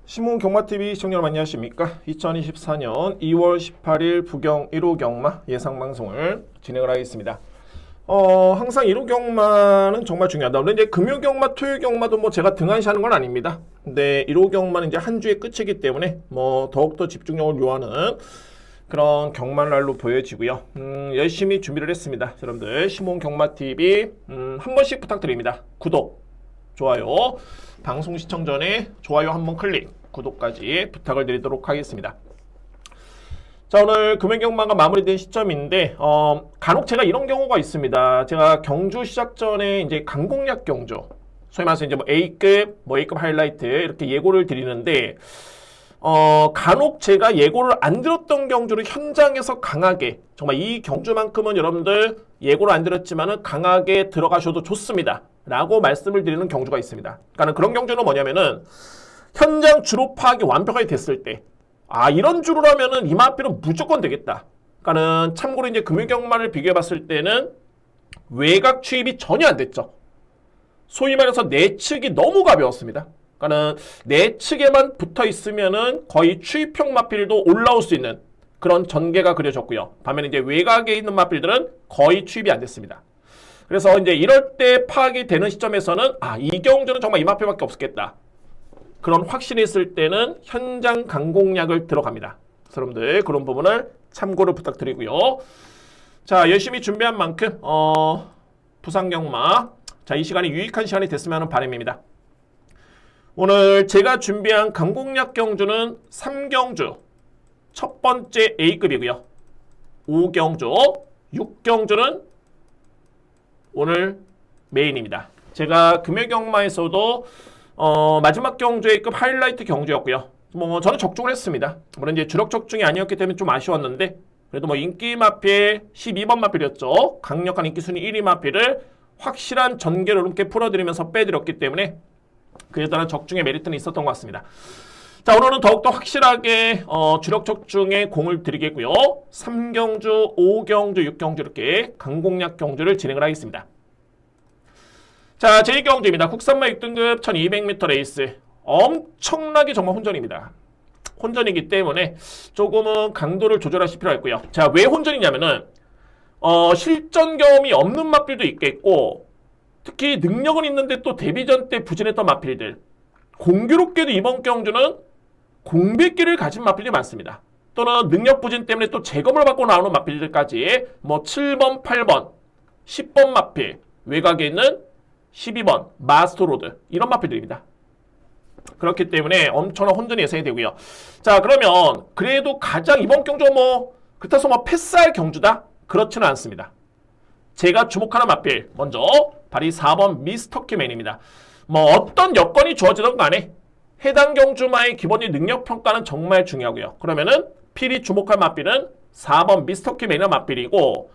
신문 경마TV 시청자 여러분 안녕하십니까? 2024년 2월 18일 부경 1호 경마 예상방송을 진행을 하겠습니다. 항상 1호 경마는 정말 중요하다. 물론 이제 금요 경마, 토요 경마도 뭐 제가 등한시하는 건 아닙니다. 근데 1호 경마는 이제 한 주의 끝이기 때문에 뭐 더욱더 집중력을 요하는 그런 경마날로 보여지고요. 열심히 준비를 했습니다. 여러분들 신문 경마TV 한 번씩 부탁드립니다. 구독, 좋아요, 방송 시청 전에 좋아요 한번 클릭, 구독까지 부탁을 드리도록 하겠습니다. 자, 오늘 금연경마가 마무리된 시점인데 간혹 제가 이런 경우가 있습니다. 제가 경주 시작 전에 이제 강공략 경주, 소위 말해서 이제 뭐 A급, 뭐 A급 하이라이트 이렇게 예고를 드리는데 간혹 제가 예고를 안 들었던 경주를 현장에서 강하게, 정말 이 경주만큼은 여러분들 예고를 안 들었지만은 강하게 들어가셔도 좋습니다 라고 말씀을 드리는 경주가 있습니다. 그러니까 그런 경주는 뭐냐면은 현장 주로 파악이 완벽하게 됐을 때, 이런 주로라면은 이마필은 무조건 되겠다. 그러니까는 참고로 이제 금요경마를 비교해 봤을 때는 외곽 추입이 전혀 안 됐죠. 소위 말해서 내측이 너무 가벼웠습니다. 그러니까는 내측에만 붙어 있으면은 거의 추입형 마필도 올라올 수 있는 그런 전개가 그려졌고요. 반면에 이제 외곽에 있는 마필들은 거의 추입이 안 됐습니다. 그래서 이제 이럴 때 파악이 되는 시점에서는 이 경주는 정말 이 마필밖에 없겠다. 그런 확신이 있을 때는 현장 강공략을 들어갑니다. 여러분들 그런 부분을 참고를 부탁드리고요. 자, 열심히 준비한 만큼 부산경마, 자, 이 시간이 유익한 시간이 됐으면 하는 바람입니다. 오늘 제가 준비한 강공략 경주는 3경주, 첫 번째 A급이고요. 5경주, 6경주는 오늘 메인입니다. 제가 금요경마에서도 마지막 경주 A급 하이라이트 경주였고요. 뭐 저는 적중을 했습니다. 물론 이제 주력 적중이 아니었기 때문에 좀 아쉬웠는데, 그래도 뭐 인기 마필 12번 마필이었죠. 강력한 인기 순위 1위 마필을 확실한 전개로 이렇게 풀어드리면서 빼드렸기 때문에 그에 따른 적중의 메리트는 있었던 것 같습니다. 자, 오늘은 더욱더 확실하게 주력 적중에 공을 들이겠고요. 3경주, 5경주, 6경주 이렇게 강공략 경주를 진행을 하겠습니다. 자, 제1경주입니다. 국산마 6등급 1200m 레이스. 엄청나게 정말 혼전입니다. 혼전이기 때문에 조금은 강도를 조절하실 필요가 있고요. 자, 왜 혼전이냐면은 실전 경험이 없는 마필도 있겠고, 특히 능력은 있는데 또 데뷔전 때 부진했던 마필들, 공교롭게도 이번 경주는 공백기를 가진 마필이 많습니다. 또는 능력 부진 때문에 또 재검을 받고 나오는 마필들까지 뭐 7번, 8번, 10번 마필, 외곽에 있는 12번 마스터로드, 이런 마필들입니다. 그렇기 때문에 엄청난 혼전이 예상이 되고요. 자, 그러면 그래도 가장 이번 경주가 그렇다고 뭐 패스할 경주다? 그렇지는 않습니다. 제가 주목하는 마필, 먼저 바로 4번 미스터키맨입니다. 뭐 어떤 여건이 주어지든 간에 해당 경주마의 기본적인 능력 평가는 정말 중요하고요. 그러면은 필히 주목할 마필은 4번 미스터키맨이라는 마필이고,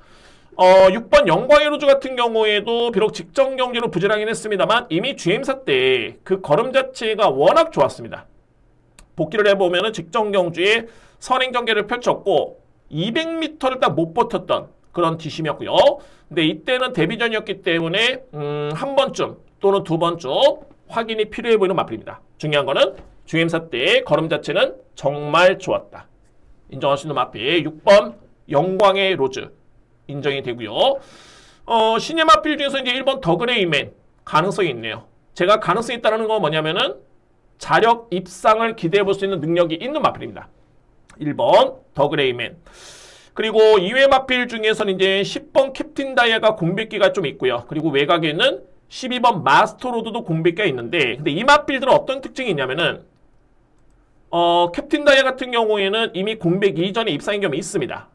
6번 영광의 로즈 같은 경우에도 비록 직전 경기로 부진하긴 했습니다만 이미 GM사 때 그 걸음 자체가 워낙 좋았습니다. 복귀를 해보면은 직전 경주에 선행 전개를 펼쳤고 200m를 딱 못 버텼던 그런 뒷심이었고요. 근데 이때는 데뷔전이었기 때문에 한 번쯤 또는 두 번쯤 확인이 필요해 보이는 마필입니다. 중요한 거는 GM사 때 걸음 자체는 정말 좋았다. 인정할 수 있는 마필 6번 영광의 로즈 인정이 되고요. 신예 마필 중에서 이제 1번 더그레이맨 가능성이 있네요. 제가 가능성이 있다는 건 뭐냐면은 자력 입상을 기대해 볼 수 있는 능력이 있는 마필입니다. 1번 더그레이맨. 그리고 2회 마필 중에서는 이제 10번 캡틴 다이아가 공백기가 좀 있고요. 그리고 외곽에는 12번 마스터로드도 공백기가 있는데, 근데 이 마필들은 어떤 특징이 있냐면은 캡틴 다이아 같은 경우에는 이미 공백 이전에 입상인 경험이 있습니다.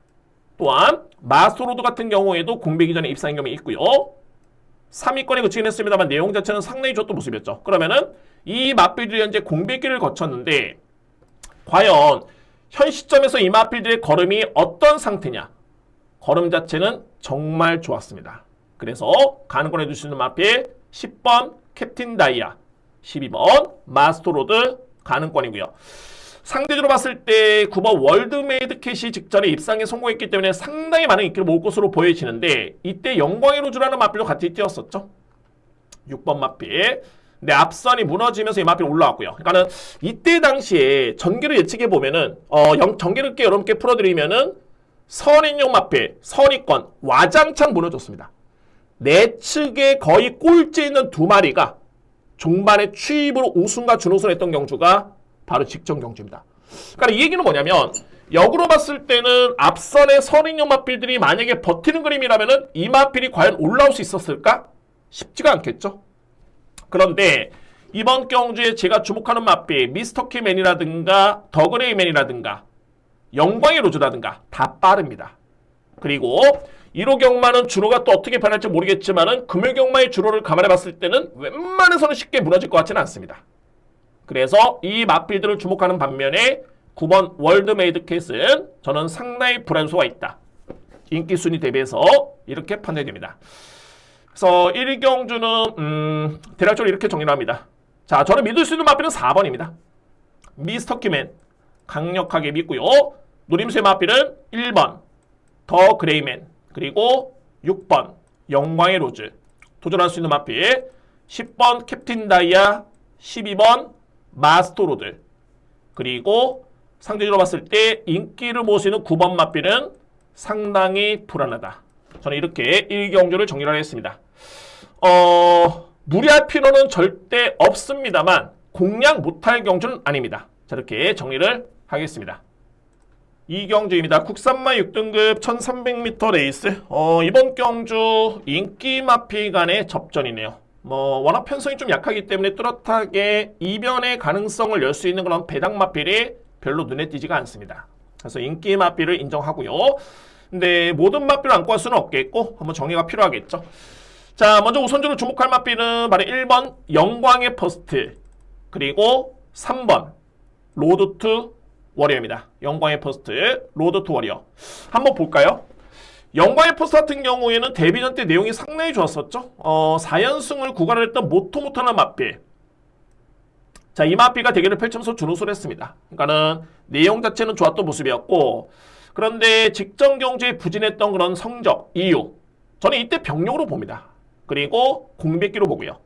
또한 마스터로드 같은 경우에도 공백 이전에 입상인 경험이 있고요. 3위권에 그치긴 했습니다만 내용 자체는 상당히 좋았던 모습이었죠. 그러면은 이 마필들이 현재 공백기를 거쳤는데 과연 현 시점에서 이 마필들의 걸음이 어떤 상태냐? 걸음 자체는 정말 좋았습니다. 그래서 가능권 해줄 수 있는 마필 10번 캡틴 다이아, 12번 마스터로드 가능권이고요. 상대적으로 봤을 때 9번 월드메이드 캣이 직전에 입상에 성공했기 때문에 상당히 많은 인기를 모을 것으로 보여지는데, 이때 영광의 로즈라는 마필도 같이 뛰었었죠. 6번 마필. 근데 앞선이 무너지면서 이 마필이 올라왔고요. 그러니까는 이때 당시에 전기를 예측해 보면은 전기를 여러분께 풀어드리면은 선인용 마필, 선입권 와장창 무너졌습니다. 내측에 거의 꼴찌에 있는 두 마리가 종반에 추입으로 우승과 준우승을 했던 경주가 바로 직전 경주입니다. 그러니까 이 얘기는 뭐냐면 역으로 봤을 때는 앞선의 선인용 마필들이 만약에 버티는 그림이라면은 이 마필이 과연 올라올 수 있었을까? 쉽지가 않겠죠. 그런데 이번 경주에 제가 주목하는 마필 미스터키맨이라든가 더그레이맨이라든가 영광의 로즈라든가 다 빠릅니다. 그리고 1호 경마는 주로가 또 어떻게 변할지 모르겠지만은 금요 경마의 주로를 감안해 봤을 때는 웬만해서는 쉽게 무너질 것 같지는 않습니다. 그래서 이 마필들을 주목하는 반면에 9번 월드메이드 캣은 저는 상당히 불안수가 있다. 인기 순위 대비해서 이렇게 판단이 됩니다. 그래서 1위 경주는 대략적으로 이렇게 정리를 합니다. 자, 저는 믿을 수 있는 마필은 4번입니다. 미스터키맨 강력하게 믿고요. 노림수의 마필은 1번 더 그레이맨 그리고 6번 영광의 로즈 도전할 수 있는 마필 10번 캡틴 다이아 12번 마스터로드 그리고 상대적으로 봤을 때 인기를 모시는 9번 마필은 상당히 불안하다. 저는 이렇게 1경주를 정리를 하겠습니다. 무리할 필요는 절대 없습니다만 공략 못할 경주는 아닙니다. 자, 이렇게 정리를 하겠습니다. 2경주입니다. 국산마 6등급 1300m 레이스. 이번 경주 인기 마필 간의 접전이네요. 워낙 편성이 좀 약하기 때문에 뚜렷하게 이변의 가능성을 열 수 있는 그런 배당 마필이 별로 눈에 띄지가 않습니다. 그래서 인기 마필을 인정하고요. 근데 모든 마필을 안고 할 수는 없겠고 한번 정리가 필요하겠죠. 자, 먼저 우선적으로 주목할 마필은 바로 1번 영광의 퍼스트 그리고 3번 로드 투 워리어입니다. 영광의 퍼스트, 로드 투 워리어. 한번 볼까요? 영광의 퍼스트 같은 경우에는 데뷔전 때 내용이 상당히 좋았었죠. 4연승을 구가를 했던 모토모토한 마필. 자, 이 마필과 대결을 펼치면서 준우승을 했습니다. 그러니까는 내용 자체는 좋았던 모습이었고, 그런데 직전 경주에 부진했던 그런 성적, 이유. 저는 이때 병력으로 봅니다. 그리고 공백기로 보고요.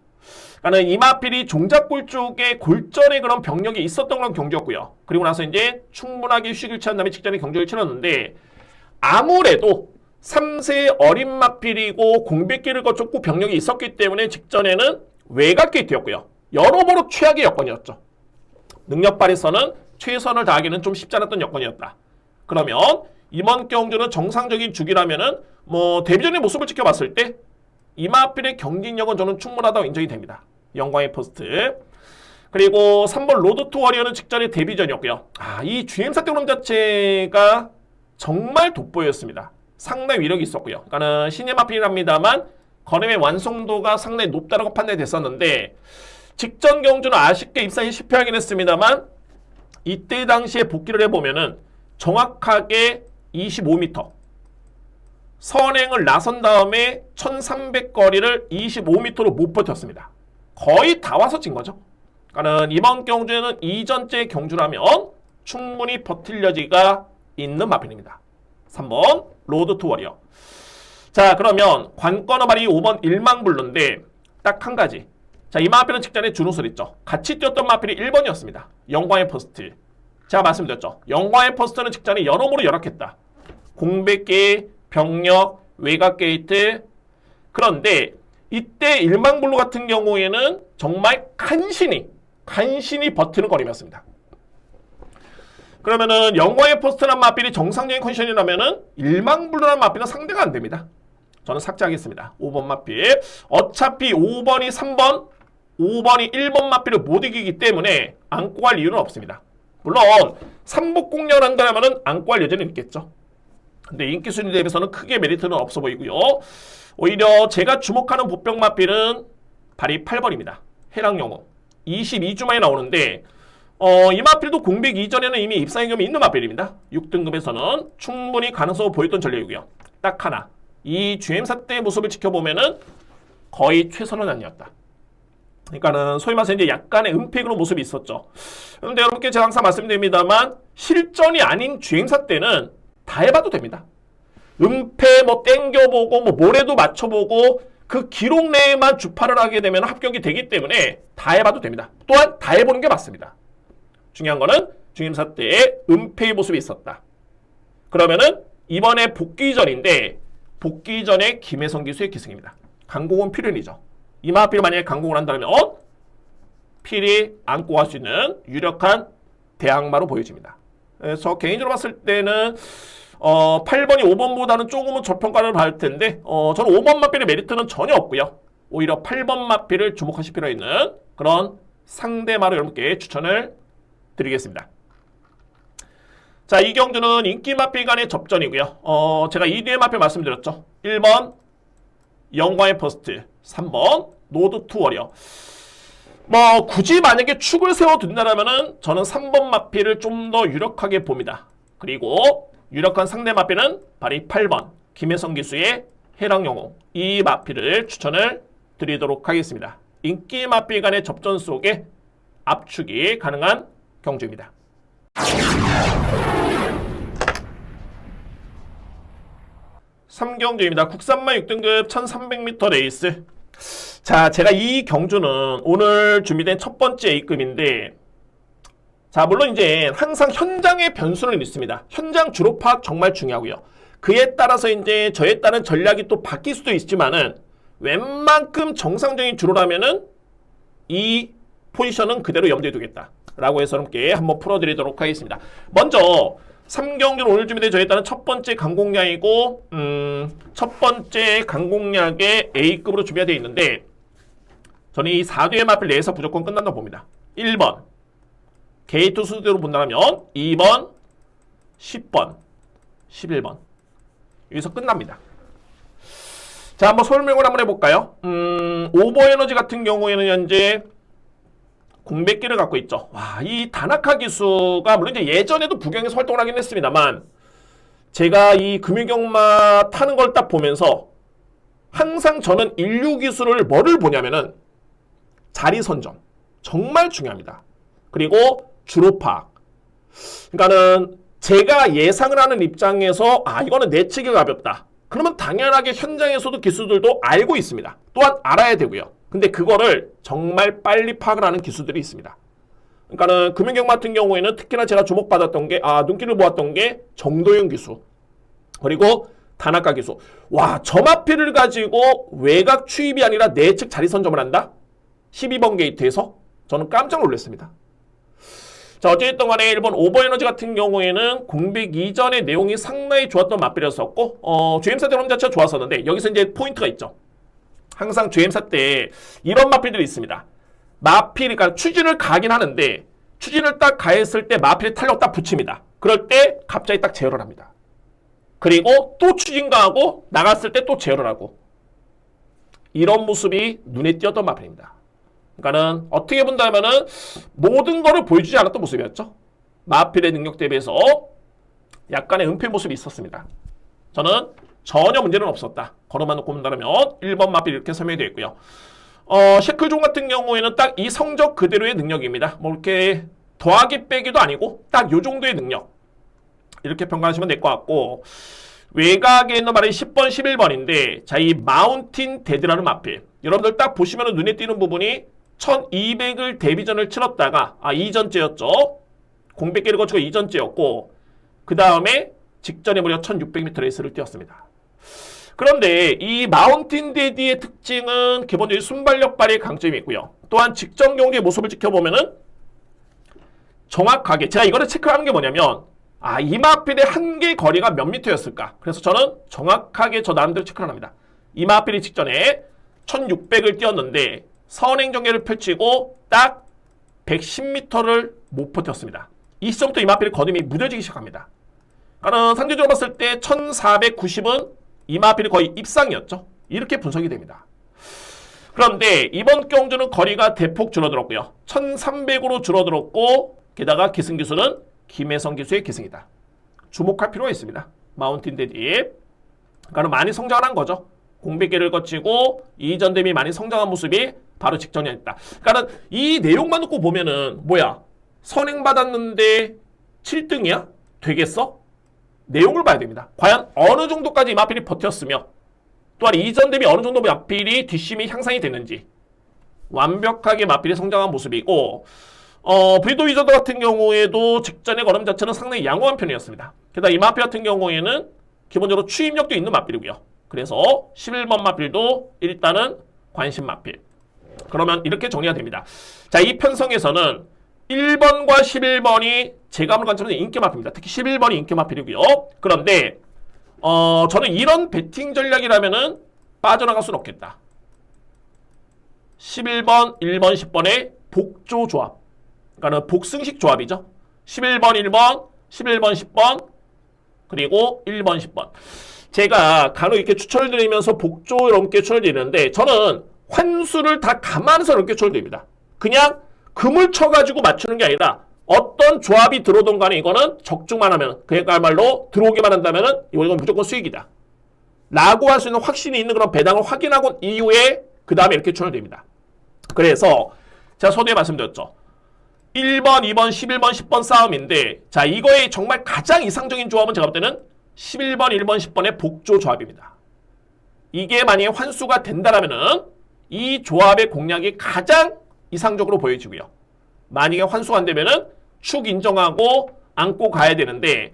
그러니까 이 마필이 종작골 쪽에 골전의 그런 병력이 있었던 그런 경주였고요. 그리고 나서 이제 충분하게 휴식을 취한 다음에 직전에 경주를 치렀는데 아무래도 3세 어린 마필이고 공백기를 거쳤고 병력이 있었기 때문에 직전에는 외곽 게이트였고요. 여러모로 최악의 여건이었죠. 능력 발휘에서는 최선을 다하기는 좀 쉽지 않았던 여건이었다. 그러면 이번 경주는 정상적인 주기라면은 데뷔전의 모습을 지켜봤을 때 이마필의 경쟁력은 저는 충분하다고 인정이 됩니다. 영광의 퍼스트. 그리고 3번 로드 투 워리어는 직전에 데뷔전이었고요. 이 GM사 때그럼 자체가 정말 돋보였습니다. 상당히 위력이 있었고요. 그러니까는 신의 마필이랍니다만 걸음의 완성도가 상당히 높다라고 판단이 됐었는데 직전 경주는 아쉽게 입상이 실패하긴 했습니다만 이때 당시에 복귀를 해보면은 정확하게 25m 선행을 나선 다음에 1300거리를 25m로 못 버텼습니다. 거의 다 와서 진 거죠. 그러니까 이번 경주에는 이전째 경주라면 충분히 버틸 여지가 있는 마필입니다. 3번 로드 투 워리어. 자, 그러면 관건어 말이 5번 일망불루인데 딱 한 가지. 자, 이 마필은 직전에 준우승을 했죠. 같이 뛰었던 마필이 1번이었습니다. 영광의 퍼스트. 제가 말씀드렸죠. 영광의 퍼스트는 직전에 여러모로 열악했다. 공백기, 병력, 외곽 게이트. 그런데 이때 일망불루 같은 경우에는 정말 간신히 버티는 거림이었습니다. 그러면은 영광의 퍼스트란 마필이 정상적인 컨디션이라면은 일망불루란 마필은 상대가 안 됩니다. 저는 삭제하겠습니다. 5번 마필. 어차피 5번이 3번, 5번이 1번 마필을 못 이기기 때문에 안고 갈 이유는 없습니다. 물론 3복 공략을 한다면은 안고 할 여지는 있겠죠. 근데 인기 순위 대비해서는 크게 메리트는 없어 보이고요. 오히려 제가 주목하는 보병 마필은 발이 8번입니다. 해랑영웅. 22주 만에 나오는데 이 마필도 공백 이전에는 이미 입상의 경험이 있는 마필입니다. 6등급에서는 충분히 가능성을 보였던 전략이고요. 딱 하나. 이 GM사 때의 모습을 지켜보면은 거의 최선은 아니었다. 그러니까는 소위 말해서 이제 약간의 은폐그런 모습이 있었죠. 그런데 여러분께 제가 항상 말씀드립니다만 실전이 아닌 GM사 때는 다 해봐도 됩니다. 은폐 땡겨보고 모래도 맞춰보고 그 기록 내에만 주파를 하게 되면 합격이 되기 때문에 다 해봐도 됩니다. 또한 다 해보는 게 맞습니다. 중요한 거는 중임사 때에 은폐의 모습이 있었다. 그러면은 이번에 복귀전인데 복귀전에 김혜성 기수의 기승입니다. 강공은 필연이죠. 이마필 만약에 강공을 한다면 필히 안고 갈 수 있는 유력한 대항마로 보여집니다. 그래서 개인적으로 봤을 때는 8번이 5번보다는 조금은 저평가를 받을 텐데 저는 5번 마필의 메리트는 전혀 없고요. 오히려 8번 마필을 주목하실 필요가 있는 그런 상대마로 여러분께 추천을 드리겠습니다. 자, 이 경주는 인기 마필 간의 접전이고요. 제가 2뒤의 마필 말씀드렸죠. 1번 영광의 퍼스트, 3번 노드 투 워리어. 굳이 만약에 축을 세워둔다면은 저는 3번 마필을 좀 더 유력하게 봅니다. 그리고 유력한 상대 마필은 바로 8번 김혜성 기수의 해랑영웅, 이 마필을 추천을 드리도록 하겠습니다. 인기 마필 간의 접전 속에 압축이 가능한 경주입니다. 삼경주입니다. 국산마 6등급 1300m 레이스. 자, 제가 이 경주는 오늘 준비된 첫 번째 A급인데, 자, 물론 이제 항상 현장의 변수는 있습니다. 현장 주로 파악 정말 중요하고요. 그에 따라서 이제 저에 따른 전략이 또 바뀔 수도 있지만은 웬만큼 정상적인 주로라면은 이 포지션은 그대로 염두에 두겠다 라고 해서 여러분께 한번 풀어드리도록 하겠습니다. 먼저 3경주는 오늘 준비된 저에 따른 첫 번째 강공략이고 첫 번째 강공략의 A급으로 준비가 되어 있는데, 저는 이 4뒤의 마필 내에서 무조건 끝난다고 봅니다. 1번 게이트 수대로 본다면 2번 10번 11번 여기서 끝납니다. 자, 한번 설명을 한번 해볼까요? 오버에너지 같은 경우에는 현재 공백기를 갖고 있죠. 와, 이 다나카 기수가 물론 이제 예전에도 부경에서 활동을 하긴 했습니다만, 제가 이 금유경마 타는 걸 딱 보면서 항상 저는 인류 기수를 뭐를 보냐면은 자리 선점 정말 중요합니다. 그리고 주로 파악. 그러니까는 제가 예상을 하는 입장에서 이거는 내치기 가볍다. 그러면 당연하게 현장에서도 기수들도 알고 있습니다. 또한 알아야 되고요. 근데 그거를 정말 빨리 파악을 하는 기수들이 있습니다. 그러니까는 금융경 같은 경우에는 특히나 제가 주목받았던 게 눈길을 모았던 게 정도윤 기수 그리고 다나카 기수. 와, 점화필을 가지고 외곽 추입이 아니라 내측 자리 선점을 한다? 12번 게이트에서 저는 깜짝 놀랐습니다. 자, 어쨌든 간에 1번 오버에너지 같은 경우에는 공백 이전의 내용이 상당히 좋았던 마필이었었고 주임사 대론 자체가 좋았었는데, 여기서 이제 포인트가 있죠. 항상 주임사 때 이런 마필들이 있습니다. 마필, 그러니까 추진을 가긴 하는데 추진을 딱 가했을 때 마필이 탄력 딱 붙입니다. 그럴 때 갑자기 딱 제어를 합니다. 그리고 또 추진 가하고 나갔을 때 또 제어를 하고, 이런 모습이 눈에 띄었던 마필입니다. 그러니까는 어떻게 본다면은 모든 거를 보여주지 않았던 모습이었죠. 마필의 능력 대비해서 약간의 은폐 모습이 있었습니다. 저는 전혀 문제는 없었다. 걸어만 놓고 본다면 1번 마필 이렇게 설명이 되어 있고요. 셰클존 같은 경우에는 딱 이 성적 그대로의 능력입니다. 뭐 이렇게 더하기 빼기도 아니고 딱 요 정도의 능력, 이렇게 평가하시면 될 것 같고, 외곽에 있는 말이 10번, 11번인데, 자, 이 마운틴 데드라는 마필, 여러분들 딱 보시면 눈에 띄는 부분이 1200을 데뷔전을 치렀다가 2전째였죠. 공백기를 거치고 2전째였고, 그 다음에 직전에 무려 1600m 레이스를 뛰었습니다. 그런데 이 마운틴 데디의 특징은 기본적으로 순발력 발휘의 강점이 있고요. 또한 직전 경기의 모습을 지켜보면은 정확하게, 제가 이거를 체크하는 게 뭐냐면 이 마필의 한계 거리가 몇 미터였을까? 그래서 저는 정확하게 저 나름대로 체크를 합니다. 이 마필이 직전에 1600을 뛰었는데 선행전개를 펼치고 딱 110m를 못 버텼습니다. 이 시점부터 이 마필의 거림이 무뎌지기 시작합니다. 그러니까 상대적으로 봤을 때 1490은 이 마필이 거의 입상이었죠. 이렇게 분석이 됩니다. 그런데 이번 경주는 거리가 대폭 줄어들었고요. 1300으로 줄어들었고, 게다가 기승 기수는 김혜성 기수의 기승이다. 주목할 필요가 있습니다. 마운틴 데디. 그러니까 많이 성장을 한 거죠. 공백기를 거치고 이전 대비 많이 성장한 모습이 바로 직전에 있다. 그러니까 이 내용만 놓고 보면은 뭐야? 선행받았는데 7등이야? 되겠어? 내용을 봐야 됩니다. 과연 어느 정도까지 이 마필이 버텼으며, 또한 이전 대비 어느 정도 마필이 뒷심이 향상이 됐는지 완벽하게 마필이 성장한 모습이고 브리더 위저드 같은 경우에도 직전의 걸음 자체는 상당히 양호한 편이었습니다. 게다가 이 마필 같은 경우에는 기본적으로 추임력도 있는 마필이고요. 그래서 11번 마필도 일단은 관심 마필. 그러면 이렇게 정리가 됩니다. 자, 이 편성에서는 1번과 11번이 제가 한번 관찰하는 인기 마필입니다. 특히 11번이 인기 마필이고요. 그런데 저는 이런 배팅 전략이라면은 빠져나갈 수는 없겠다. 11번, 1번, 10번의 복조 조합. 그러니까 복승식 조합이죠. 11번, 1번, 11번, 10번, 그리고 1번, 10번. 제가 간혹 이렇게 추천을 드리면서 복조 이렇게 추천을 드리는데 저는 환수를 다 감안해서 이렇게 추천을 드립니다. 그냥 금을 쳐가지고 맞추는 게 아니라 어떤 조합이 들어오던 간에 이거는 적중만 하면 그야말로 들어오기만 한다면은 이건 무조건 수익이다. 라고 할 수 있는 확신이 있는 그런 배당을 확인하고 이후에 그 다음에 이렇게 추천을 드립니다. 그래서 제가 서두에 말씀드렸죠. 1번, 2번, 11번, 10번 싸움인데 자 이거의 정말 가장 이상적인 조합은 제가 볼 때는 11번, 1번, 10번의 복조 조합입니다. 이게 만약에 환수가 된다라면은 이 조합의 공략이 가장 이상적으로 보여지고요. 만약에 환수가 안 되면은 축 인정하고 안고 가야 되는데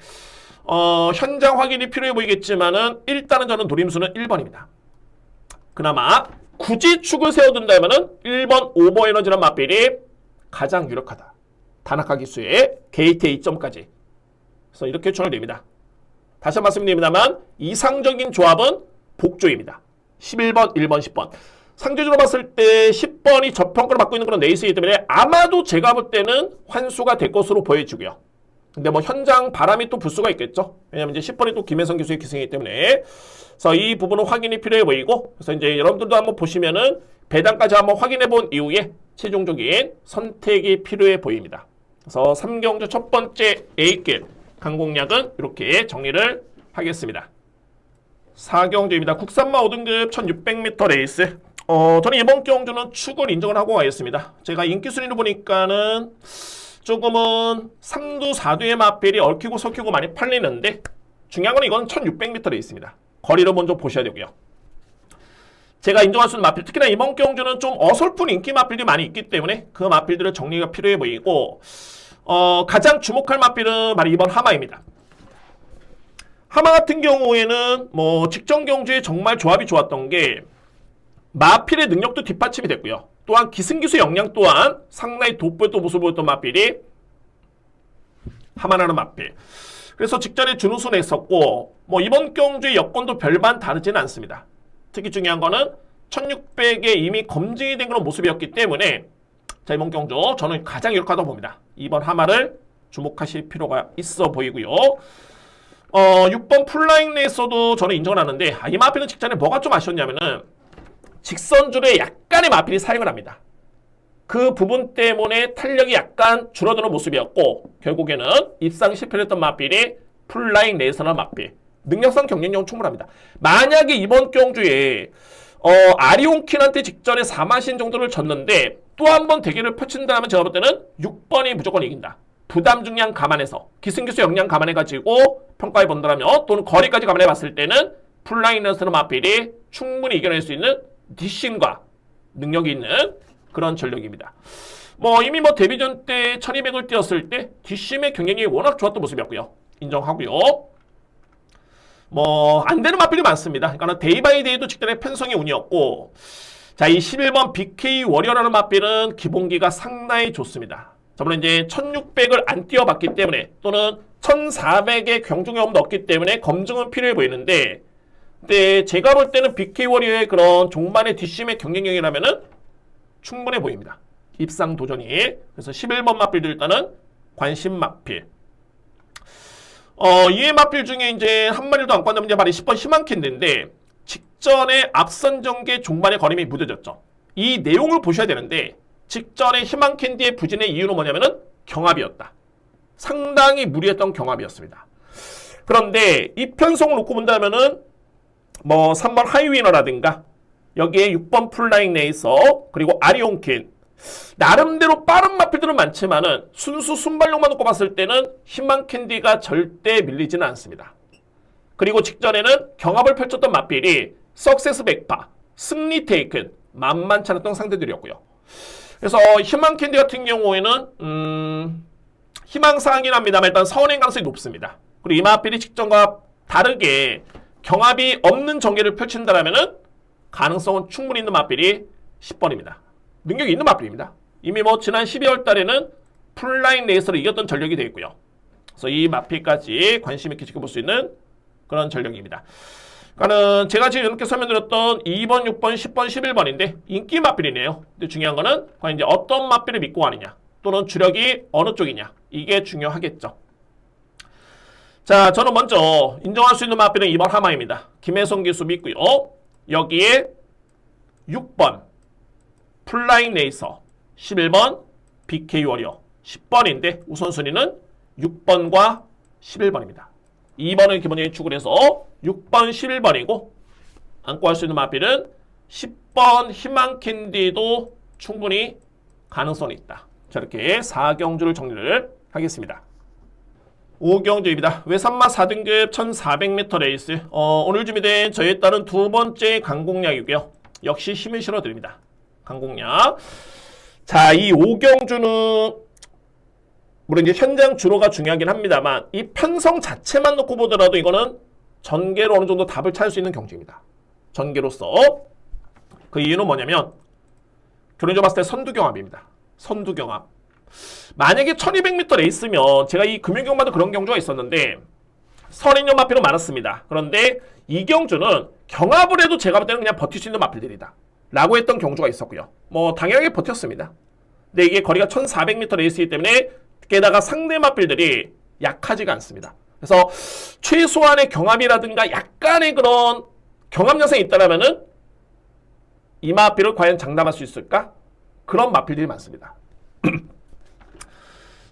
현장 확인이 필요해 보이겠지만은 일단은 저는 노림수는 1번입니다. 그나마 굳이 축을 세워둔다면은 1번 오버 에너지란 맛빌이 가장 유력하다. 단학화 기수의 게이트 A점까지. 그래서 이렇게 추천을 드립니다. 다시 한번 말씀드립니다만 이상적인 조합은 복조입니다. 11번, 1번, 10번. 상대적으로 봤을 때 10번이 저평가를 받고 있는 그런 레이스이기 때문에 아마도 제가 볼 때는 환수가 될 것으로 보여지고요. 근데 뭐 현장 바람이 또 불 수가 있겠죠. 왜냐면 이제 10번이 또 김혜성 기수의 기승이기 때문에. 그래서 이 부분은 확인이 필요해 보이고, 그래서 이제 여러분들도 한번 보시면은 배당까지 한번 확인해 본 이후에 최종적인 선택이 필요해 보입니다. 그래서 3경주 첫 번째 A길 강공략은 이렇게 정리를 하겠습니다. 4경주입니다. 국산마 5등급 1600m 레이스. 저는 이번 경주는 축을 인정을 하고 가겠습니다. 제가 인기 순위로 보니까는 조금은 3두, 4두의 마필이 얽히고 섞이고 많이 팔리는데 중요한 건 이건 1600m 레이스입니다. 거리를 먼저 보셔야 되고요. 제가 인정할 수 있는 마필, 특히나 이번 경주는 좀 어설픈 인기 마필들이 많이 있기 때문에 그 마필들을 정리가 필요해 보이고 가장 주목할 마필은 바로 이번 하마입니다. 하마 같은 경우에는 뭐 직전 경주에 정말 조합이 좋았던 게 마필의 능력도 뒷받침이 됐고요. 또한 기승기수 역량 또한 상당히 돋보였던 모습을 보였던 마필이 하마라는 마필. 그래서 직전에 준우승 했었고 뭐 이번 경주의 여건도 별반 다르지는 않습니다. 특히 중요한 거는 1600에 이미 검증이 된 그런 모습이었기 때문에 자 이번 경주 저는 가장 유력하다고 봅니다. 이번 하마를 주목하실 필요가 있어 보이고요. 6번 풀라인 레이서도 저는 인정을 하는데 이 마필은 직전에 뭐가 좀 아쉬웠냐면은 직선줄에 약간의 마필이 사용을 합니다. 그 부분 때문에 탄력이 약간 줄어드는 모습이었고 결국에는 입상 실패를 했던 마필이 풀라인 레이서나 마필. 능력상 경쟁력은 충분합니다. 만약에 이번 경주에 아리온킨한테 직전에 4마신 정도를 졌는데 또 한 번 대결을 펼친다면 제가 볼 때는 6번이 무조건 이긴다. 부담 중량 감안해서 기승기수 역량 감안해가지고 평가해 본다면 또는 거리까지 감안해 봤을 때는 풀라인 레이서나 마필이 충분히 이겨낼 수 있는 뒷심과 능력이 있는 그런 전력입니다. 뭐 이미 뭐 데뷔전 때 1200을 뛰었을 때 뒷심의 경쟁력이 워낙 좋았던 모습이었고요. 인정하고요. 뭐 안 되는 마필이 많습니다. 그러니까 데이바이데이도 직전에 편성의 운이었고 자, 이 11번 BK 워리어라는 마필은 기본기가 상당히 좋습니다. 저번에 이제 1600을 안 뛰어봤기 때문에 또는 1400의 경중 경험도 없기 때문에 검증은 필요해 보이는데 근데 제가 볼 때는 BK 워리어의 그런 종만의 뒷심의 경쟁력이라면은 충분해 보입니다. 입상 도전이. 그래서 11번 마필도 일단은 관심 마필. 이의 마필 중에 이제 한 마리도 안 꽂는다면 이제 바로 10번 희망캔디인데 직전에 앞선 전개 종반의 거림이 무뎌졌죠. 이 내용을 보셔야 되는데 직전에 희망캔디의 부진의 이유는 뭐냐면은 경합이었다. 상당히 무리했던 경합이었습니다. 그런데 이 편성을 놓고 본다면은 뭐 3번 하이위너라든가 여기에 6번 풀라인 레이서 그리고 아리온킨 나름대로 빠른 마필들은 많지만은 순수 순발력만 놓고 봤을 때는 희망캔디가 절대 밀리지는 않습니다. 그리고 직전에는 경합을 펼쳤던 마필이 석세스 100%, 승리 테이큰 만만치 않았던 상대들이었고요. 그래서 희망 캔디 같은 경우에는 희망사항이긴 합니다만 일단 선행 가능성이 높습니다. 그리고 이마필이 직전과 다르게 경합이 없는 전개를 펼친다라면은 가능성은 충분히 있는 마필이 10번입니다. 능력이 있는 마필입니다. 이미 뭐 지난 12월 달에는 풀라인 레이서를 이겼던 전력이 되어 있고요. 그래서 이 마필까지 관심 있게 지켜볼 수 있는 그런 전력입니다. 그러니까는 제가 지금 이렇게 설명드렸던 2번, 6번, 10번, 11번인데 인기 마필이네요. 근데 중요한 거는 과연 이제 어떤 마필을 믿고 가느냐 또는 주력이 어느 쪽이냐 이게 중요하겠죠. 자, 저는 먼저 인정할 수 있는 마필은 2번 하마입니다. 김혜성 기수 믿고요. 여기에 6번 플라잉 레이서, 11번 BK 워리어, 10번인데 우선순위는 6번과 11번입니다. 2번은 기본적인 추구해서 6번, 11번이고 안고 할 수 있는 마필은 10번 희망 캔디도 충분히 가능성이 있다. 자, 이렇게 4경주를 정리를 하겠습니다. 5경주입니다. 외산마 4등급 1400m 레이스. 오늘 준비된 저에 따른 두 번째 강공략이고요. 역시 힘을 실어드립니다. 강공략. 자, 이 5경주는 물론 이제 현장 주로가 중요하긴 합니다만 이 편성 자체만 놓고 보더라도 이거는 전개로 어느 정도 답을 찾을 수 있는 경주입니다. 전개로서 그 이유는 뭐냐면 교련적으로 봤을 때 선두경합입니다. 선두경합. 만약에 1200m 레이스면 제가 이 금융경마도 그런 경주가 있었는데 선인형 마필은 많았습니다. 그런데 이 경주는 경합을 해도 제가 볼 때는 그냥 버틸 수 있는 마필들이다 라고 했던 경주가 있었고요. 뭐 당연하게 버텼습니다. 근데 이게 거리가 1400m 레이스이기 때문에 게다가 상대 마필들이 약하지가 않습니다. 그래서 최소한의 경합이라든가 약간의 그런 경합 영상이 있다라면은 이 마필을 과연 장담할 수 있을까? 그런 마필들이 많습니다.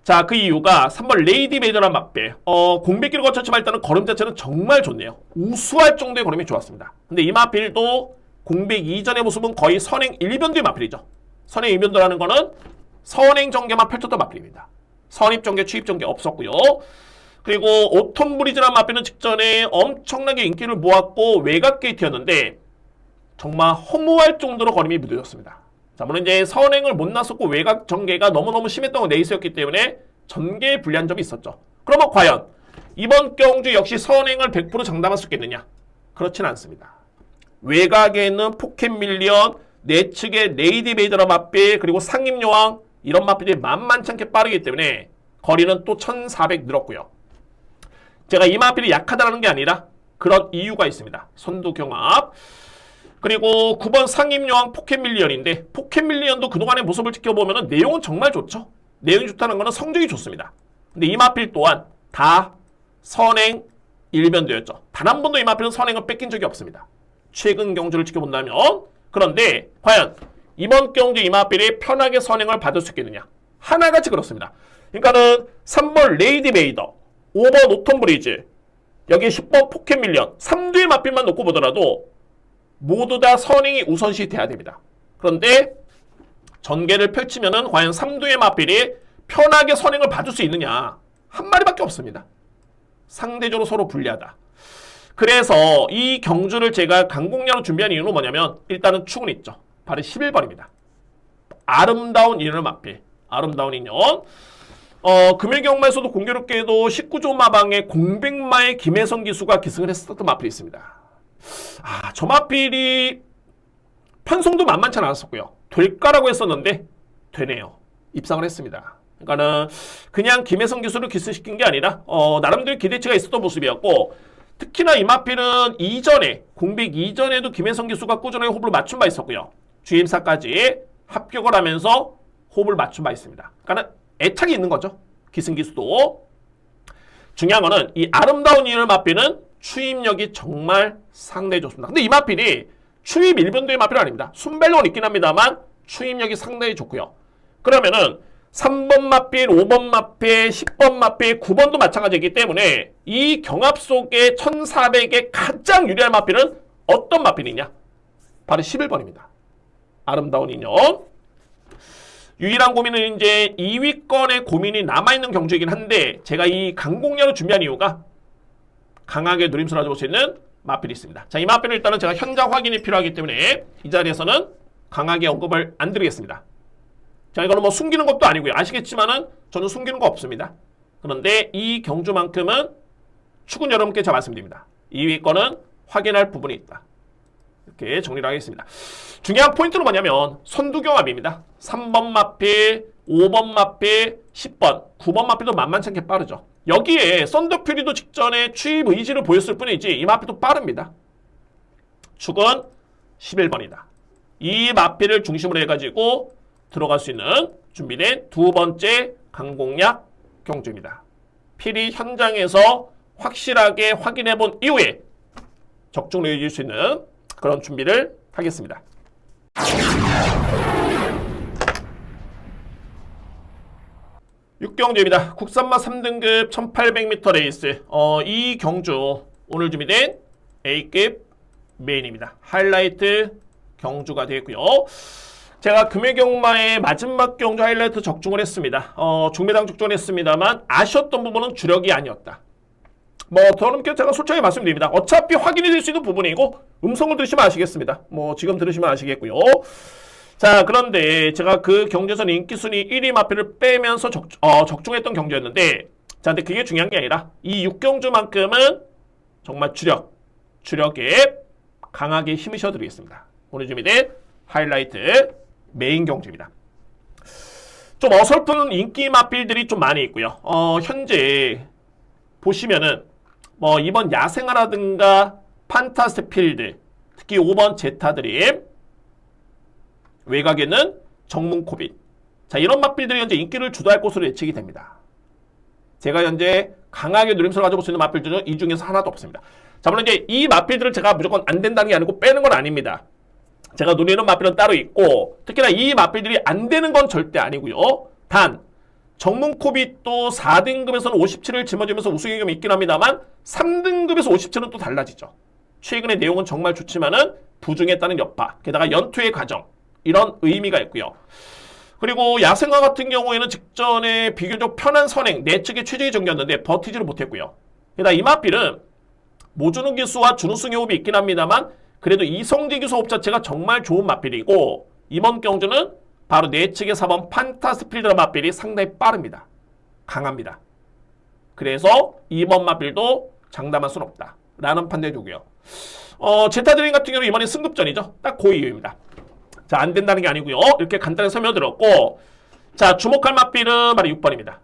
자, 그 이유가 3번 레이디 베이더란 마필. 공백기를 거쳤지만 일단은 걸음 자체는 정말 좋네요. 우수할 정도의 걸음이 좋았습니다. 근데 이 마필도 공백 이전의 모습은 거의 선행 1변도의 마필이죠. 선행 1변도라는 거는 선행 전개만 펼쳤던 마필입니다. 선입 전개, 추입 전개 없었고요. 그리고 오톤 브리즈란 마필은 직전에 엄청나게 인기를 모았고 외곽 게이트였는데 정말 허무할 정도로 걸음이 무뎌졌습니다. 자, 물론 이제 선행을 못 났었고 외곽 전개가 너무너무 심했던 레이스였기 때문에 전개에 불리한 점이 있었죠. 그러면 과연 이번 경주 역시 선행을 100% 장담할 수 있겠느냐? 그렇진 않습니다. 외곽에 있는 포켓 밀리언, 내측의 레이디 베이더라 마필, 그리고 상임여왕 이런 마필이 만만치 않게 빠르기 때문에 거리는 또 1400 늘었고요. 제가 이 마필이 약하다는 게 아니라 그런 이유가 있습니다. 선두경합. 그리고 9번 상임여왕 포켓밀리언인데 포켓밀리언도 그동안의 모습을 지켜보면 내용은 정말 좋죠. 내용이 좋다는 것은 성적이 좋습니다. 근데 이 마필 또한 다 선행 1변도였죠. 단 한 번도 이 마필은 선행을 뺏긴 적이 없습니다. 최근 경주를 지켜본다면. 그런데 과연 이번 경주 이 마필이 편하게 선행을 받을 수 있겠느냐? 하나같이 그렇습니다. 그러니까는 3번 레이디 베이더, 5번 오톤 브리즈, 여기 10번 포켓밀리언 3두의 마필만 놓고 보더라도 모두 다 선행이 우선시 돼야 됩니다. 그런데 전개를 펼치면은 과연 3두의 마필이 편하게 선행을 받을 수 있느냐? 한 마리밖에 없습니다. 상대적으로 서로 불리하다. 그래서 이 경주를 제가 강공략으로 준비한 이유는 뭐냐면 일단은 축은 있죠. 바로 11번입니다. 아름다운 인연을 마필. 아름다운 인연. 금일경마에서도 공교롭게도 19조 마방의 공백마의 김혜성 기수가 기승을 했었던 마필이 있습니다. 저 마필이 편성도 만만치 않았었고요. 될까라고 했었는데 되네요. 입상을 했습니다. 그러니까는 그냥 김혜성 기수를 기승시킨 게 아니라 나름대로 기대치가 있었던 모습이었고 특히나 이 마필은 이전에 공백 이전에도 김혜성 기수가 꾸준하게 호흡을 맞춘 바 있었고요. 주임사까지 합격을 하면서 호흡을 맞춘 바 있습니다. 그러니까 애착이 있는 거죠. 기승기수도. 중요한 거는 이 아름다운 인연을 마필은 추임력이 정말 상당히 좋습니다. 근데 이 마필이 추임 1변도의 마필은 아닙니다. 순발력은 있긴 합니다만 추임력이 상당히 좋고요. 그러면은 3번 마필, 5번 마필, 10번 마필, 9번도 마찬가지이기 때문에 이 경합 속에 1400의 가장 유리한 마필은 어떤 마필이냐? 바로 11번입니다. 아름다운 인연. 유일한 고민은 이제 2위권의 고민이 남아있는 경주이긴 한데 제가 이 강공략을 준비한 이유가 강하게 누림수를 가져볼 수 있는 마필이 있습니다. 자, 이 마필은 일단은 제가 현장 확인이 필요하기 때문에 이 자리에서는 강하게 언급을 안 드리겠습니다. 자, 이거는 뭐 숨기는 것도 아니고요. 아시겠지만은 저는 숨기는 거 없습니다. 그런데 이 경주만큼은 축은 여러분께 제가 말씀드립니다. 2위 거는 확인할 부분이 있다. 이렇게 정리를 하겠습니다. 중요한 포인트는 뭐냐면 선두경합입니다. 3번 마필, 5번 마필, 10번, 9번 마필도 만만치 않게 빠르죠. 여기에 썬더퓨리도 직전에 추입 의지를 보였을 뿐이지 이 마필도 빠릅니다. 축은 11번이다. 이 마필을 중심으로 해가지고 들어갈 수 있는 준비된 두 번째 강공략 경주입니다. 필히 현장에서 확실하게 확인해 본 이후에 적중을 해줄 수 있는 그런 준비를 하겠습니다. 육경주입니다. 국산마 3등급 1800m 레이스. 이 경주 오늘 준비된 A급 메인입니다. 하이라이트 경주가 되겠고요. 제가 금액경마의 마지막 경주 하이라이트 적중을 했습니다. 중매당 적중을 했습니다만 아쉬웠던 부분은 주력이 아니었다. 저는 제가 솔직하게 말씀드립니다. 어차피 확인이 될 수 있는 부분이고 음성을 들으시면 아시겠습니다. 지금 들으시면 아시겠고요. 자, 그런데 제가 그 경주에서는 인기순위 1위 마필을 빼면서 적중했던 경주였는데, 자, 근데 그게 중요한 게 아니라 이 6경주만큼은 정말 주력에 강하게 힘을 실어드리겠습니다. 오늘 준비된 하이라이트 메인 경주입니다. 좀 어설픈 인기 마필들이 좀 많이 있고요. 현재 보시면은 이번 야생아라든가 판타스필드, 특히 5번 제타드림, 외곽에는 정문코빗. 자, 이런 마필들이 현재 인기를 주도할 것으로 예측이 됩니다. 제가 현재 강하게 누림수를 가져볼 수 있는 마필들은 이 중에서 하나도 없습니다. 자, 물론 이제 이 마필들을 제가 무조건 안 된다는 게 아니고 빼는 건 아닙니다. 제가 노리는 마필은 따로 있고, 특히나 이 마필들이 안 되는 건 절대 아니고요. 단 정문코빗도 4등급에서는 57을 짊어지면서 우승의 경험이 있긴 합니다만 3등급에서 57은 또 달라지죠. 최근의 내용은 정말 좋지만은 부중에 따른 여파, 게다가 연투의 과정, 이런 의미가 있고요. 그리고 야생화 같은 경우에는 직전에 비교적 편한 선행, 내측의 최적의 전개였는데 버티지를 못했고요. 게다가 이 마필은 모준우 기수와 준우승의 호흡이 있긴 합니다만 그래도 이성재 기수 호흡 자체가 정말 좋은 마필이고, 이번 경주는 바로 내측의 4번 판타스필드라 마필이 상당히 빠릅니다. 강합니다. 그래서 2번 마필도 장담할 수는 없다 라는 판단이 되고요. 제타드림 같은 경우는 이번에 승급전이죠. 딱 그 이유입니다. 자, 안 된다는 게 아니고요. 이렇게 간단히 설명드렸고, 자, 주목할 마필은 바로 6번입니다.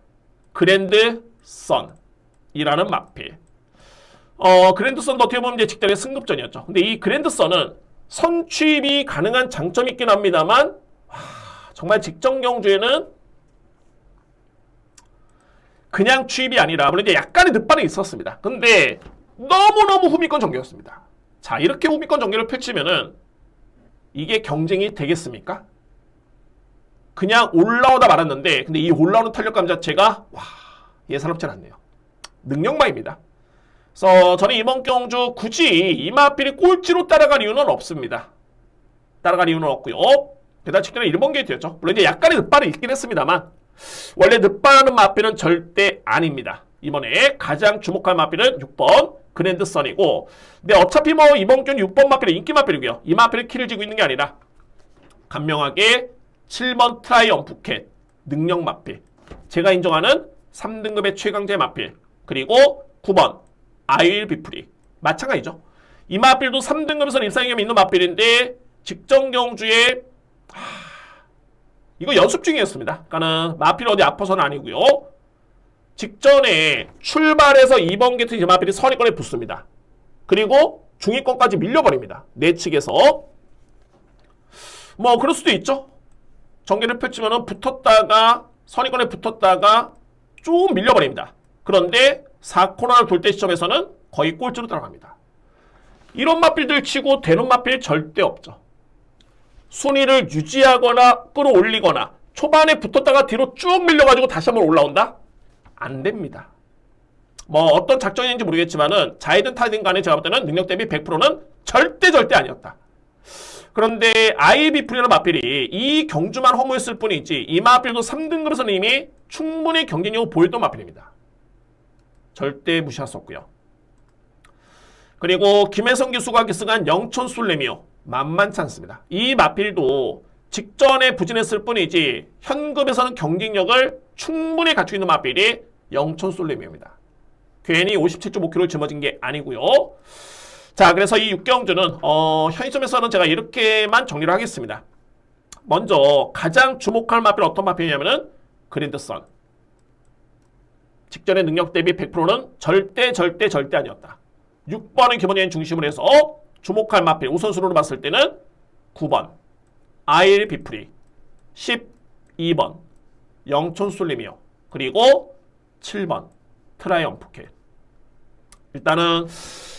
그랜드 선이라는 마필. 그랜드 선도 어떻게 보면 이제 직전에 승급전이었죠. 근데 이 그랜드 선은 선취입이 가능한 장점이 있긴 합니다만, 정말 직전 경주에는 그냥 취입이 아니라, 물론 이제 약간의 늦발이 있었습니다. 근데 너무너무 후미권 전개였습니다. 자, 이렇게 후미권 전개를 펼치면은 이게 경쟁이 되겠습니까? 그냥 올라오다 말았는데, 근데 이 올라오는 탄력감 자체가 예사롭지 않네요. 능력마입니다. 그래서 저는 이번 경주 굳이 이 마필이 꼴찌로 따라갈 이유는 없습니다. 따라갈 이유는 없고요. 게다가 직전에 1번 게이트였죠. 물론 이제 약간의 늦발이 있긴 했습니다만 원래 늦발하는 마필은 절대 아닙니다. 이번에 가장 주목할 마필은 6번 그랜드선이고, 근데 어차피 이번 경주 6번 마필은 인기 마필이고요. 이 마필이 키를 쥐고 있는 게 아니라 간명하게 7번 트라이언 부켓 능력 마필, 제가 인정하는 3등급의 최강자의 마필, 그리고 9번 아일 비프리 마찬가지죠. 이 마필도 3등급에서는 일상경험이 있는 마필인데 직전 경주에 이거 연습 중이었습니다. 그러니까는 마필 어디 아파서는 아니고요. 직전에 출발해서 2번 게이트 이 마필이 선위권에 붙습니다. 그리고 중위권까지 밀려버립니다. 내측에서. 그럴 수도 있죠. 전개를 펼치면은 붙었다가 선위권에 붙었다가 좀 밀려버립니다. 그런데 4코너를 돌 때 시점에서는 거의 꼴찌로 따라갑니다. 이런 마필들 치고 되는 마필 절대 없죠. 순위를 유지하거나 끌어올리거나 초반에 붙었다가 뒤로 쭉 밀려가지고 다시 한번 올라온다? 안 됩니다. 어떤 작전인지 모르겠지만은 자이든 타이든 간에 제가 볼 때는 능력 대비 100%는 절대 아니었다. 그런데 아이비프리라는 마필이 이 경주만 허무했을 뿐이지 이 마필도 3등급에서는 이미 충분히 경쟁력을 보였던 마필입니다. 절대 무시할 수 없고요. 그리고 김혜성 기수가 기승한 영천 솔레미오 만만치 않습니다. 이 마필도 직전에 부진했을 뿐이지 현급에서는 경쟁력을 충분히 갖추고 있는 마필이 영천 솔레미오입니다. 괜히 57.5kg를 짊어진 게 아니고요. 자, 그래서 이 6경주는 현시점에서는 제가 이렇게만 정리를 하겠습니다. 먼저 가장 주목할 마필 어떤 마필이냐면은 그랜드선. 직전의 능력 대비 100%는 절대 아니었다. 6번의 김원현 중심으로 해서 주목할 마필 우선순위로 봤을 때는 9번 아일 비프리, 12번 영촌 솔리미오, 그리고 7번 트라이엄프 캣. 일단은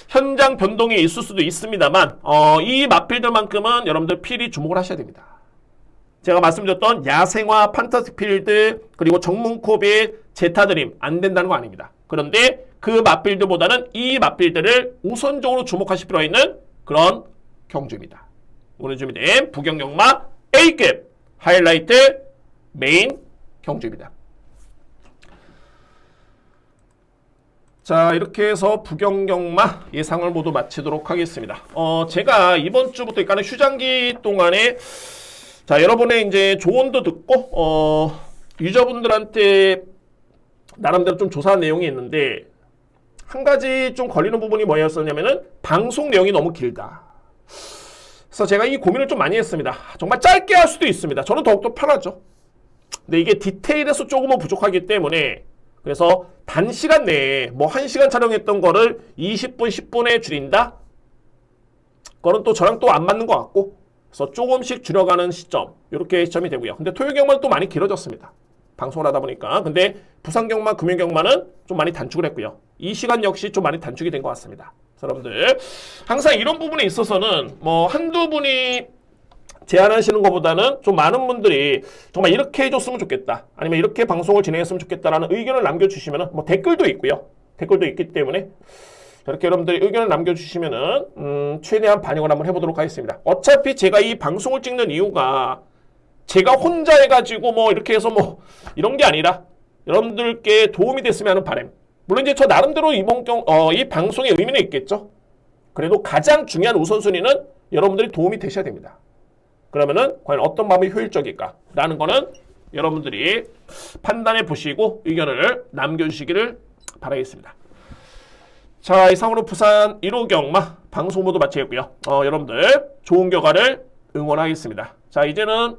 현장 변동이 있을 수도 있습니다만 이 마필들만큼은 여러분들 필히 주목을 하셔야 됩니다. 제가 말씀드렸던 야생화, 판타스틱 필드, 그리고 정문코빌, 제타드림 안 된다는 거 아닙니다. 그런데 그 마필드보다는 이 마필드를 우선적으로 주목하실 필요가 있는 그런 경주입니다. 오늘 준비된 부경영마 A급 하이라이트 메인 경주입니다. 자, 이렇게 해서 부경영마 예상을 모두 마치도록 하겠습니다. 제가 이번 주부터 약간의 휴장기 동안에 자, 여러분의 이제 조언도 듣고 유저분들한테 나름대로 좀 조사한 내용이 있는데 한 가지 좀 걸리는 부분이 뭐였었냐면은 방송 내용이 너무 길다. 그래서 제가 이 고민을 좀 많이 했습니다. 정말 짧게 할 수도 있습니다. 저는 더욱더 편하죠. 근데 이게 디테일에서 조금은 부족하기 때문에 그래서 단시간 내에 뭐 1시간 촬영했던 거를 20분, 10분에 줄인다? 그거는 또 저랑 또 안 맞는 것 같고 그래서 조금씩 줄여가는 시점 이렇게 시점이 되고요. 근데 토요경마는 또 많이 길어졌습니다. 방송을 하다 보니까. 근데 부산경마, 금요경마는 좀 많이 단축을 했고요. 이 시간 역시 좀 많이 단축이 된 것 같습니다. 그래서 여러분들 항상 이런 부분에 있어서는 뭐 한두 분이 제안하시는 것보다는 좀 많은 분들이 정말 이렇게 해줬으면 좋겠다. 아니면 이렇게 방송을 진행했으면 좋겠다라는 의견을 남겨주시면은 뭐 댓글도 있고요. 댓글도 있기 때문에 이렇게 여러분들이 의견을 남겨주시면은 최대한 반영을 한번 해보도록 하겠습니다. 어차피 제가 이 방송을 찍는 이유가 제가 혼자 해가지고 뭐 이렇게 해서 뭐 이런 게 아니라 여러분들께 도움이 됐으면 하는 바람. 물론 이제 저 나름대로 이 방송의 의미는 있겠죠. 그래도 가장 중요한 우선순위는 여러분들이 도움이 되셔야 됩니다. 그러면은 과연 어떤 마음이 효율적일까라는 거는 여러분들이 판단해 보시고 의견을 남겨주시기를 바라겠습니다. 자, 이상으로 부산 1호 경마 방송 모두 마치겠고요. 여러분들 좋은 결과를 응원하겠습니다. 자, 이제는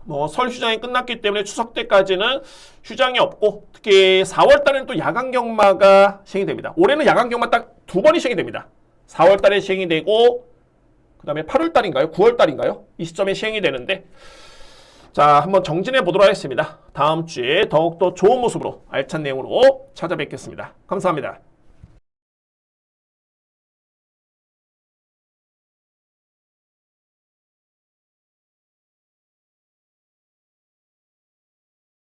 뭐 설 휴장이 끝났기 때문에 추석 때까지는 휴장이 없고 특히 4월 달에는 또 야간 경마가 시행이 됩니다. 올해는 야간 경마 딱 2번이 시행이 됩니다. 4월 달에 시행이 되고 그 다음에 8월 달인가요? 9월 달인가요? 이 시점에 시행이 되는데 자, 한번 정진해 보도록 하겠습니다. 다음 주에 더욱더 좋은 모습으로 알찬 내용으로 찾아뵙겠습니다. 감사합니다.